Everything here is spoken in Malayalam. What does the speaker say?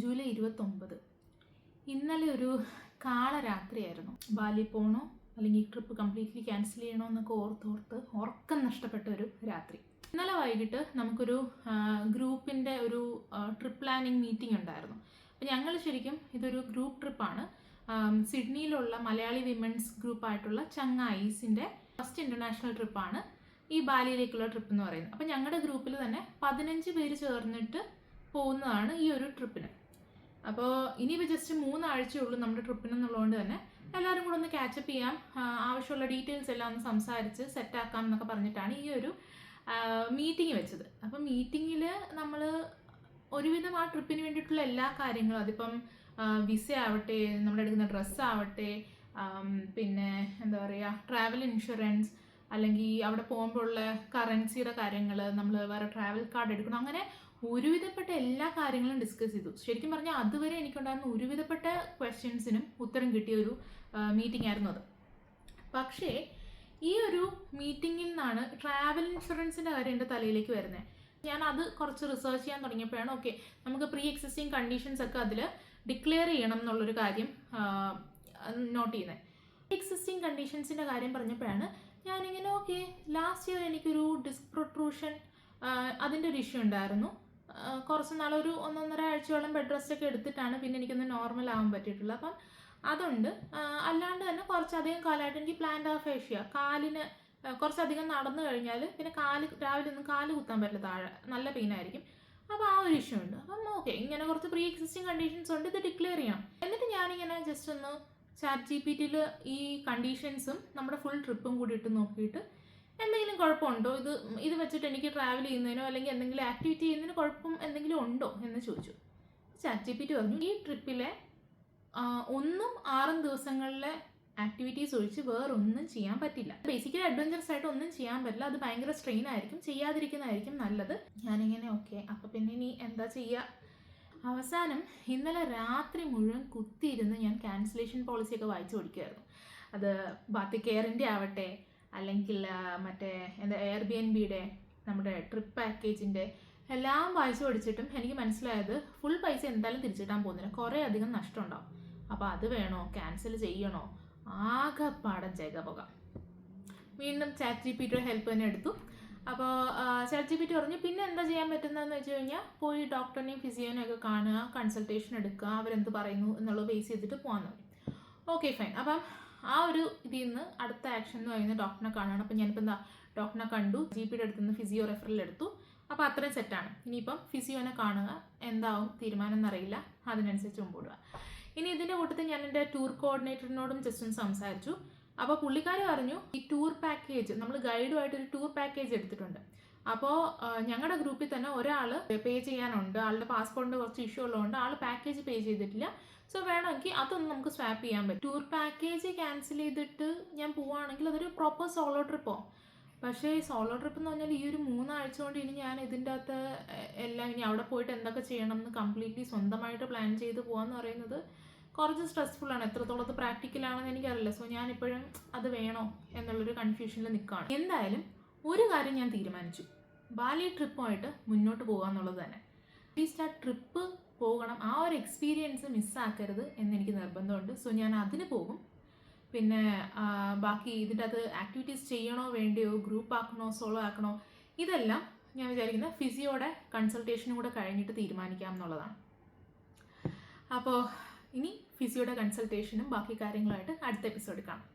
ജൂലൈ 29. ഇന്നലെ ഒരു കാളരാത്രിയായിരുന്നു. ബാലി പോകണോ അല്ലെങ്കിൽ ഈ ട്രിപ്പ് കംപ്ലീറ്റ്ലി ക്യാൻസൽ ചെയ്യണോ എന്നൊക്കെ ഓർത്തോർത്ത് ഉറക്കം നഷ്ടപ്പെട്ട ഒരു രാത്രി. ഇന്നലെ വൈകിട്ട് നമുക്കൊരു ഗ്രൂപ്പിൻ്റെ ഒരു ട്രിപ്പ് പ്ലാനിങ് മീറ്റിംഗ് ഉണ്ടായിരുന്നു. അപ്പോൾ ഞങ്ങൾ ശരിക്കും ഇതൊരു ഗ്രൂപ്പ് ട്രിപ്പാണ്. സിഡ്നിയിലുള്ള മലയാളി വിമൻസ് ഗ്രൂപ്പായിട്ടുള്ള ചങ്ങായിസിൻ്റെ ഫസ്റ്റ് ഇൻ്റർനാഷണൽ ട്രിപ്പാണ് ഈ ബാലിയിലേക്കുള്ള ട്രിപ്പ് എന്ന് പറയുന്നത്. അപ്പോൾ ഞങ്ങളുടെ ഗ്രൂപ്പിൽ തന്നെ 15 പേര് ചേർന്നിട്ട് പോകുന്നതാണ് ഈ ഒരു ട്രിപ്പിന്. അപ്പോൾ ഇനിയിപ്പോൾ ജസ്റ്റ് 3 ആഴ്ചയുള്ളൂ നമ്മുടെ ട്രിപ്പിനെന്നുള്ളതുകൊണ്ട് തന്നെ എല്ലാവരും കൂടെ ഒന്ന് ക്യാച്ചപ്പ് ചെയ്യാം, ആവശ്യമുള്ള ഡീറ്റെയിൽസ് എല്ലാം ഒന്ന് സംസാരിച്ച് സെറ്റാക്കാം എന്നൊക്കെ പറഞ്ഞിട്ടാണ് ഈ ഒരു മീറ്റിംഗ് വെച്ചത്. അപ്പം മീറ്റിങ്ങിൽ നമ്മൾ ഒരുവിധം ആ ട്രിപ്പിന് വേണ്ടിയിട്ടുള്ള എല്ലാ കാര്യങ്ങളും, അതിപ്പം വിസ ആവട്ടെ, നമ്മളെടുക്കുന്ന ഡ്രസ്സാവട്ടെ, പിന്നെ എന്താ പറയുക, ട്രാവൽ ഇൻഷുറൻസ്, അല്ലെങ്കിൽ അവിടെ പോകുമ്പോൾ ഉള്ള കറൻസിയുടെ കാര്യങ്ങൾ, നമ്മൾ വേറെ ട്രാവൽ കാർഡ് എടുക്കണം, അങ്ങനെ ഒരുവിധപ്പെട്ട എല്ലാ കാര്യങ്ങളും ഡിസ്കസ് ചെയ്തു. ശരിക്കും പറഞ്ഞാൽ അതുവരെ എനിക്കുണ്ടായിരുന്ന ഒരുവിധപ്പെട്ട ക്വസ്റ്റ്യൻസിനും ഉത്തരം കിട്ടിയ ഒരു മീറ്റിംഗ് ആയിരുന്നു അത്. പക്ഷേ ഈ ഒരു മീറ്റിങ്ങിൽ നിന്നാണ് ട്രാവൽ ഇൻഷുറൻസിൻ്റെ കാര്യം എൻ്റെ തലയിലേക്ക് വരുന്നത്. ഞാൻ അത് കുറച്ച് റിസർച്ച് ചെയ്യാൻ തുടങ്ങിയപ്പോഴാണ് ഓക്കെ, നമുക്ക് പ്രീ എക്സിസ്റ്റിംഗ് കണ്ടീഷൻസ് ഒക്കെ അതിൽ ഡിക്ലെയർ ചെയ്യണം എന്നുള്ളൊരു കാര്യം നോട്ട് ചെയ്യുന്നത്. പ്രീ എക്സിസ്റ്റിംഗ് കണ്ടീഷൻസിൻ്റെ കാര്യം പറഞ്ഞപ്പോഴാണ് ഞാനിങ്ങനെ ഓക്കെ, ലാസ്റ്റ് ഇയർ എനിക്കൊരു ഡിസ്ക് പ്രൊട്രൂഷൻ അതിൻ്റെ ഒരു ഇഷ്യൂ ഉണ്ടായിരുന്നു. കുറച്ച് നാളൊരു 1-1.5 ആഴ്ചയോളം ബെഡ് റെസ്റ്റ് ഒക്കെ എടുത്തിട്ടാണ് പിന്നെ എനിക്കൊന്ന് നോർമൽ ആവാൻ പറ്റിയിട്ടുള്ളത്. അപ്പം അതുണ്ട്. അല്ലാണ്ട് തന്നെ കുറച്ചധികം കാലമായിട്ട് എനിക്ക് പ്ലാന്റ് ആഫേഷ്യ, കാലിന് കുറച്ചധികം നടന്നു കഴിഞ്ഞാൽ പിന്നെ രാവിലെ ഒന്നും കാല് കുത്താൻ പറ്റില്ല, താഴെ നല്ല പെയിനായിരിക്കും. അപ്പോൾ ആ ഒരു ഇഷ്യൂ ഉണ്ട്. അപ്പം ഓക്കെ, ഇങ്ങനെ കുറച്ച് പ്രീ എക്സിസ്റ്റിംഗ് കണ്ടീഷൻസ് ഉണ്ട്, ഇത് ഡിക്ലെയർ ചെയ്യാം. എന്നിട്ട് ഞാനിങ്ങനെ ജസ്റ്റ് ഒന്ന് ChatGPT-യിൽ ഈ കണ്ടീഷൻസും നമ്മുടെ ഫുൾ ട്രിപ്പും കൂടി ഇട്ട് നോക്കിയിട്ട് എന്തെങ്കിലും കുഴപ്പമുണ്ടോ, ഇത് വെച്ചിട്ട് എനിക്ക് ട്രാവൽ ചെയ്യുന്നതിനോ അല്ലെങ്കിൽ എന്തെങ്കിലും ആക്ടിവിറ്റി ചെയ്യുന്നതിന് കുഴപ്പം എന്തെങ്കിലും ഉണ്ടോ എന്ന് ചോദിച്ചു. ChatGPT പറഞ്ഞു ഈ ട്രിപ്പിലെ 1-6 ദിവസങ്ങളിലെ ആക്ടിവിറ്റീസ് ഒഴിച്ച് വേറൊന്നും ചെയ്യാൻ പറ്റില്ല. ബേസിക്കലി അഡ്വഞ്ചറസ് ആയിട്ട് ഒന്നും ചെയ്യാൻ പറ്റില്ല, അത് ഭയങ്കര സ്ട്രെയിൻ ആയിരിക്കും, ചെയ്യാതിരിക്കുന്നതായിരിക്കും നല്ലത്. ഞാനിങ്ങനെ ഓക്കെ, അപ്പം പിന്നെ ഇനി എന്താ ചെയ്യുക. അവസാനം ഇന്നലെ രാത്രി മുഴുവൻ കുത്തിയിരുന്ന് ഞാൻ ക്യാൻസലേഷൻ പോളിസിയൊക്കെ വായിച്ചു പഠിക്കുമായിരുന്നു. അത് ബാത്തി കെയറിൻ്റെ ആവട്ടെ, അല്ലെങ്കിൽ മറ്റേ എന്താ എയർബിഎൻബിയുടെ, നമ്മുടെ ട്രിപ്പ് പാക്കേജിൻ്റെ എല്ലാം വായിച്ചു പഠിച്ചിട്ടും എനിക്ക് മനസ്സിലായത് ഫുൾ പൈസ എന്തായാലും തിരിച്ചിട്ടാൻ പോകുന്നില്ല, കുറേ അധികം നഷ്ടം ഉണ്ടാവും. അപ്പോൾ അത് വേണോ, ക്യാൻസൽ ചെയ്യണോ, ആകെപ്പാടെ ജഗപോകാം. വീണ്ടും ChatGPT-യുടെ ഹെൽപ്പ് തന്നെ എടുത്തു. അപ്പോൾ ChatGPT പറഞ്ഞു പിന്നെ എന്താ ചെയ്യാൻ പറ്റുന്നതെന്ന് വെച്ച് കഴിഞ്ഞാൽ പോയി ഡോക്ടറിനെയും ഫിസിയോനെയും ഒക്കെ കാണുക, കൺസൾട്ടേഷൻ എടുക്കുക, അവരെന്ത് പറയുന്നു എന്നുള്ളത് ബേസ് ചെയ്തിട്ട് പോകാൻ തുടങ്ങി. Okay fine. അപ്പം ആ ഒരു ഇതിൽ നിന്ന് അടുത്ത ആക്ഷൻ എന്ന് പറയുന്നത് ഡോക്ടറിനെ കാണുകയാണ്. അപ്പം ഞാനിപ്പോൾ എന്താ ഡോക്ടറിനെ കണ്ടു, GP-യുടെ അടുത്ത് നിന്ന് ഫിസിയോ റെഫറൽ എടുത്തു. അപ്പോൾ അത്രയും സെറ്റാണ്. ഇനിയിപ്പം ഫിസിയോനെ കാണുക, എന്താവും തീരുമാനം എന്നറിയില്ല, അതിനനുസരിച്ച് മുമ്പോടുക. ഇനി ഇതിൻ്റെ കൂട്ടത്തിൽ ഞാൻ എൻ്റെ ടൂർ കോർഡിനേറ്ററിനോടും ജസ്റ്റ് ഒന്ന് സംസാരിച്ചു. അപ്പോൾ പുള്ളിക്കാരി പറഞ്ഞു ഈ ടൂർ പാക്കേജ്, നമ്മൾ ഗൈഡുമായിട്ടൊരു ടൂർ പാക്കേജ് എടുത്തിട്ടുണ്ട്. അപ്പോൾ ഞങ്ങളുടെ ഗ്രൂപ്പിൽ തന്നെ ഒരാൾ പേ ചെയ്യാനുണ്ട്, ആളുടെ പാസ്പോർട്ടിൻ്റെ കുറച്ച് ഇഷ്യൂ ഉള്ളതുകൊണ്ട് ആൾ പാക്കേജ് പേ ചെയ്തിട്ടില്ല. സോ വേണമെങ്കിൽ അതൊന്നും നമുക്ക് സ്വാപ്പ് ചെയ്യാൻ പറ്റും. ടൂർ പാക്കേജ് ക്യാൻസൽ ചെയ്തിട്ട് ഞാൻ പോവുകയാണെങ്കിൽ അതൊരു പ്രോപ്പർ സോളോ ട്രിപ്പോ. പക്ഷേ ഈ സോളോ ട്രിപ്പ് എന്ന് പറഞ്ഞാൽ ഈ ഒരു 3 ആഴ്ച കൊണ്ട് ഇനി ഞാൻ ഇതിൻ്റെ അകത്ത് എല്ലാം ഇനി അവിടെ പോയിട്ട് എന്തൊക്കെ ചെയ്യണം എന്ന് കംപ്ലീറ്റ്ലി സ്വന്തമായിട്ട് പ്ലാൻ ചെയ്ത് പോകാമെന്ന് പറയുന്നത് കുറച്ച് സ്ട്രെസ്ഫുള്ളാണ്. എത്രത്തോളം അത് പ്രാക്ടിക്കലാണെന്ന് എനിക്കറിയില്ല. സോ ഞാനിപ്പോഴും അത് വേണോ എന്നുള്ളൊരു കൺഫ്യൂഷനിൽ നിൽക്കുകയാണ്. എന്തായാലും ഒരു കാര്യം ഞാൻ തീരുമാനിച്ചു, ബാലി ട്രിപ്പുമായിട്ട് മുന്നോട്ട് പോകുക എന്നുള്ളത് തന്നെ. അറ്റ്ലീസ്റ്റ് ആ ട്രിപ്പ് പോകണം, ആ ഒരു എക്സ്പീരിയൻസ് മിസ്സാക്കരുത് എന്നെനിക്ക് നിർബന്ധമുണ്ട്. സോ ഞാൻ അതിന് പോകും. പിന്നെ ബാക്കി ഇതിൻ്റെ അത് ആക്ടിവിറ്റീസ് ചെയ്യണോ വേണ്ടയോ, ഗ്രൂപ്പ് ആക്കണോ സോളോ ആക്കണോ, ഇതെല്ലാം ഞാൻ വിചാരിക്കുന്ന ഫിസിയോടെ കൺസൾട്ടേഷനും കൂടെ കഴിഞ്ഞിട്ട് തീരുമാനിക്കാം എന്നുള്ളതാണ്. അപ്പോൾ ഇനി ഫിസിയോടെ കൺസൾട്ടേഷനും ബാക്കി കാര്യങ്ങളുമായിട്ട് അടുത്ത എപ്പിസോഡ് കാണാം.